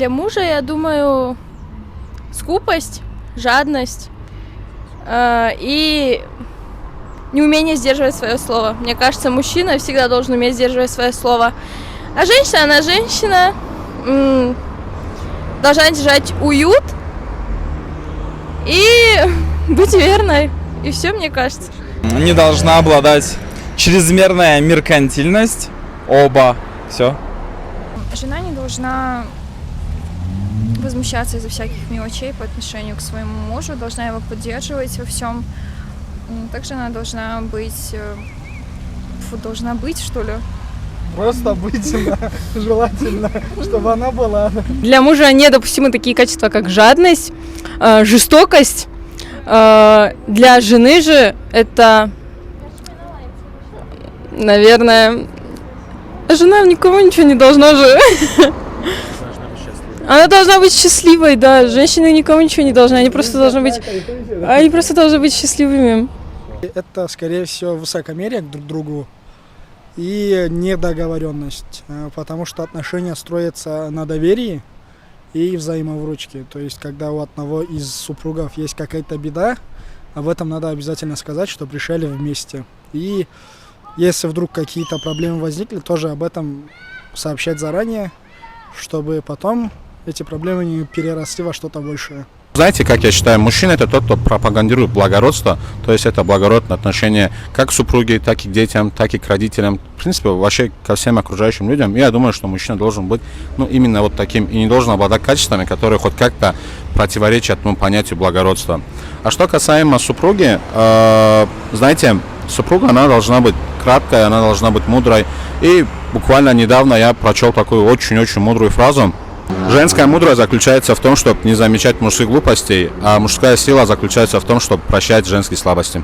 Для мужа, я думаю, скупость, жадность и неумение сдерживать свое слово. Мне кажется, мужчина всегда должен уметь сдерживать свое слово. А женщина, она женщина, должна держать уют и быть верной. И все, мне кажется. Не должна обладать чрезмерная меркантильность. Оба. Все. Жена не должна возмущаться из-за всяких мелочей по отношению к своему мужу, должна его поддерживать во всем. Также она должна быть, что ли. Просто обыденно, желательно, чтобы она была. Для мужа недопустимы такие качества, как жадность, жестокость. Для жены же это, наверное, жена никому ничего не должна же. Она должна быть счастливой, да. Женщины никому ничего не должны, они просто должны быть счастливыми. Это, скорее всего, высокомерие друг к другу и недоговоренность, потому что отношения строятся на доверии и взаимовыручке. То есть, когда у одного из супругов есть какая-то беда, об этом надо обязательно сказать, что решали вместе. И если вдруг какие-то проблемы возникли, тоже об этом сообщать заранее, чтобы потом эти проблемы не переросли во что-то большее. Знаете, как я считаю, мужчина это тот, кто пропагандирует благородство, то есть это благородное отношение как к супруге, так и к детям, так и к родителям, в принципе, вообще ко всем окружающим людям. И я думаю, что мужчина должен быть именно вот таким и не должен обладать качествами, которые хоть как-то противоречат понятию благородства. А что касаемо супруги, знаете, супруга, она должна быть краткой, она должна быть мудрой. И буквально недавно я прочел такую очень-очень мудрую фразу. Женская мудрость заключается в том, чтобы не замечать мужских глупостей, а мужская сила заключается в том, чтобы прощать женские слабости.